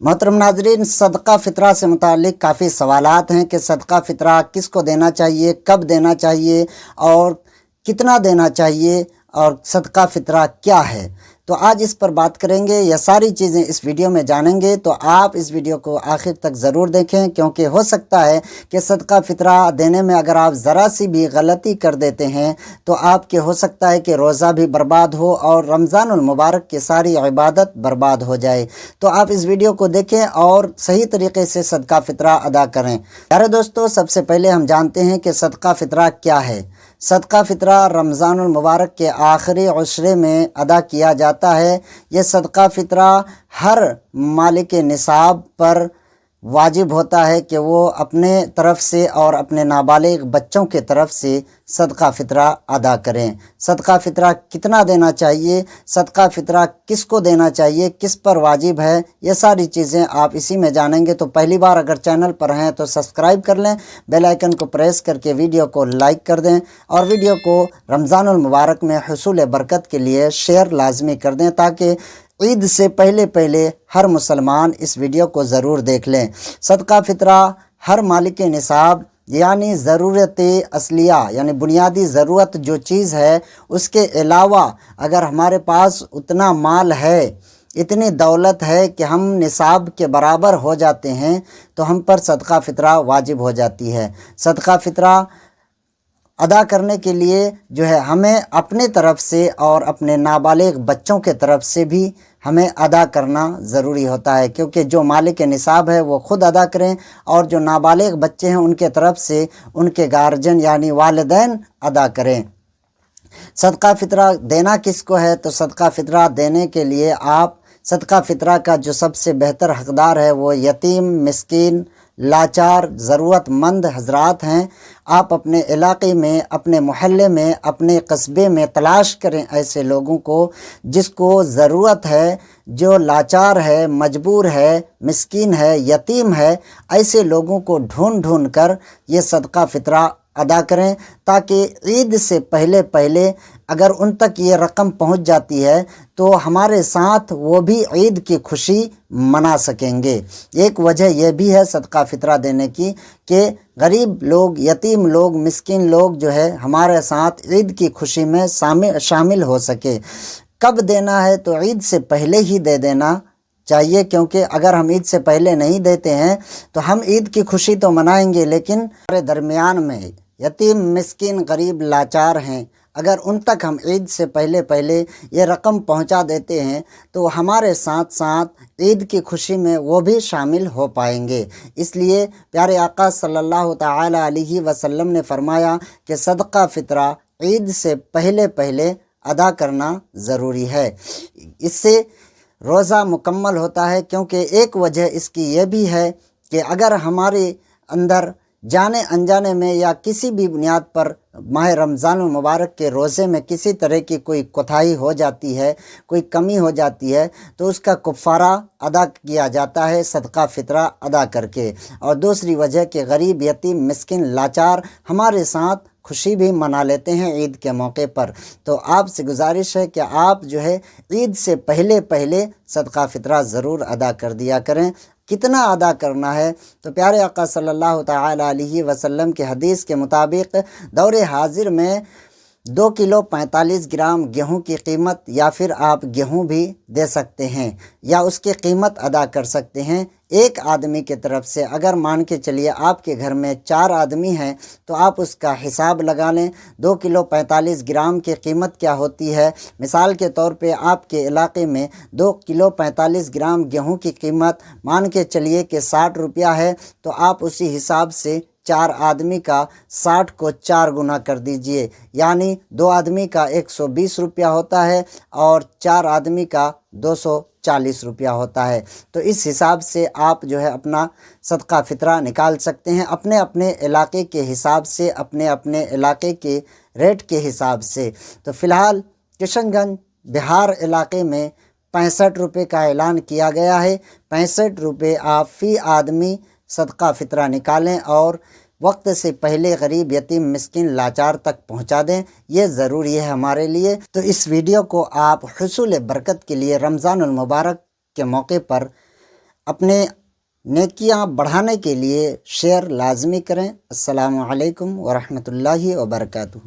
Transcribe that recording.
मोहतरम नाजरीन, सदका फ़ितरा से मुतालिक काफ़ी सवालात हैं कि सदका फ़ितरा किस को देना चाहिए, कब देना चाहिए और कितना देना चाहिए और सदका फ़ितरा क्या है। तो आज इस पर बात करेंगे। यह सारी चीज़ें इस वीडियो में जानेंगे, तो आप इस वीडियो को आखिर तक ज़रूर देखें, क्योंकि हो सकता है कि सदका फ़ितरा देने में अगर आप ज़रा सी भी गलती कर देते हैं तो आपके हो सकता है कि रोज़ा भी बर्बाद हो और रमज़ानुल मुबारक की सारी इबादत बर्बाद हो जाए। तो आप इस वीडियो को देखें और सही तरीके से सदका फ़ितरा अदा करें। प्यारे दोस्तों, सबसे पहले हम जानते हैं कि सदका फ़ितरा क्या है। सदका फ़ितरा रमज़ानुल मुबारक के आखिरी उशरे में अदा किया जाता है। ये सदका फ़ितरा हर मालिक निसाब पर वाजिब होता है कि वो अपने तरफ से और अपने नाबालिग बच्चों के तरफ से सदका फ़ितरा अदा करें। सदका फ़ितरा कितना देना चाहिए, सदका फ़ितरा किस को देना चाहिए, किस पर वाजिब है, ये सारी चीज़ें आप इसी में जानेंगे। तो पहली बार अगर चैनल पर हैं तो सब्सक्राइब कर लें, बेल आइकन को प्रेस करके वीडियो को लाइक कर दें और वीडियो को रमज़ानुल मुबारक में हुसूल बरकत के लिए शेयर लाजमी कर दें, ताकि ईद से पहले पहले हर मुसलमान इस वीडियो को ज़रूर देख लें। सदका फ़ितरा हर मालिक निसाब यानी ज़रूरत असलिया यानी बुनियादी ज़रूरत जो चीज़ है उसके अलावा अगर हमारे पास उतना माल है, इतनी दौलत है कि हम निसाब के बराबर हो जाते हैं, तो हम पर सदका फ़ितरा वाजिब हो जाती है। सदका फ़ितरा अदा करने के लिए जो है हमें अपने तरफ से और अपने नाबालिग बच्चों के तरफ से भी हमें अदा करना ज़रूरी होता है, क्योंकि जो मालिक निसाब है वो ख़ुद अदा करें और जो नाबालिग बच्चे हैं उनके तरफ से उनके गार्जियन यानी वालिदैन अदा करें। सदका फ़ितरा देना किसको है, तो सदका फ़ितरा देने के लिए आप सदका फ़ितरा का जो सबसे बेहतर हकदार है वो यतीम, मिस्कीन, लाचार, ज़रूरतमंद हजरात हैं। आप अपने इलाक़े में, अपने मोहल्ले में, अपने कस्बे में तलाश करें ऐसे लोगों को जिसको ज़रूरत है, जो लाचार है, मजबूर है, मिस्कीन है, यतीम है। ऐसे लोगों को ढूंढ ढूंढ कर ये सदका फ़ितरा अदा करें, ताकि ईद से पहले पहले अगर उन तक ये रकम पहुंच जाती है तो हमारे साथ वो भी ईद की खुशी मना सकेंगे। एक वजह यह भी है सदका फ़ितरा देने की कि गरीब लोग, यतीम लोग, मिस्किन लोग जो है हमारे साथ ईद की खुशी में शामिल हो सके। कब देना है, तो ईद से पहले ही दे देना चाहिए, क्योंकि अगर हम ईद से पहले नहीं देते हैं तो हम ईद की खुशी तो मनाएंगे, लेकिन हमारे दरमियान में यतीम, मिस्किन, गरीब, लाचार हैं, अगर उन तक हम ईद से पहले पहले ये रकम पहुंचा देते हैं तो हमारे साथ साथ ईद की खुशी में वो भी शामिल हो पाएंगे। इसलिए प्यारे आका सल्लल्लाहु ताला अलैहि वसल्लम ने फरमाया कि सदका फ़ितरा ईद से पहले पहले अदा करना ज़रूरी है। इससे रोज़ा मुकम्मल होता है, क्योंकि एक वजह इसकी ये भी है कि अगर हमारे अंदर जाने अनजाने में या किसी भी बुनियाद पर माह रमज़ान मुबारक के रोज़े में किसी तरह की कोई कोताही हो जाती है, कोई कमी हो जाती है, तो उसका कुफ़ारा अदा किया जाता है सदका फ़ितरा अदा करके। और दूसरी वजह कि गरीब, यतीम, मिस्किन, लाचार हमारे साथ खुशी भी मना लेते हैं ईद के मौके पर। तो आपसे गुजारिश है कि आप जो है ईद से पहले पहले सदका फ़ितरा ज़रूर अदा कर दिया करें। कितना अदा करना है, तो प्यारे आका सल्लल्लाहु ताला अलैहि वसल्लम के हदीस के मुताबिक दौरे हाजिर में 2 किलो 45 ग्राम गेहूं की कीमत, या फिर आप गेहूं भी दे सकते हैं या उसकी कीमत अदा कर सकते हैं एक आदमी के तरफ से। अगर मान के चलिए आपके घर में 4 आदमी हैं तो आप उसका हिसाब लगा लें 2 किलो 45 ग्राम की कीमत क्या होती है। मिसाल के तौर पे आपके इलाके में 2 किलो 45 ग्राम गेहूं की कीमत मान के चलिए कि 60 रुपया है, तो आप उसी हिसाब से 4 आदमी का 60 को 4 गुना कर दीजिए, यानी 2 आदमी का 120 रुपया होता है और 4 आदमी का 240 रुपया होता है। तो इस हिसाब से आप जो है अपना सदका फ़ितरा निकाल सकते हैं, अपने अपने इलाके के हिसाब से, अपने अपने इलाके के रेट के हिसाब से। तो फ़िलहाल किशनगंज बिहार इलाके में 65 रुपये का ऐलान किया गया है। 65 रुपये आप फ़ी आदमी सदका फ़ितरा निकालें और वक्त से पहले गरीब, यतीम, मिस्किन, लाचार तक पहुंचा दें। ये ज़रूरी है हमारे लिए। तो इस वीडियो को आप हुसूल बरकत के लिए रमज़ानुल मुबारक के मौके पर اپنے نیکیاں بڑھانے کے لیے شیئر لازمی کریں۔ السلام علیکم ورحمۃ اللہ وبرکاتہ۔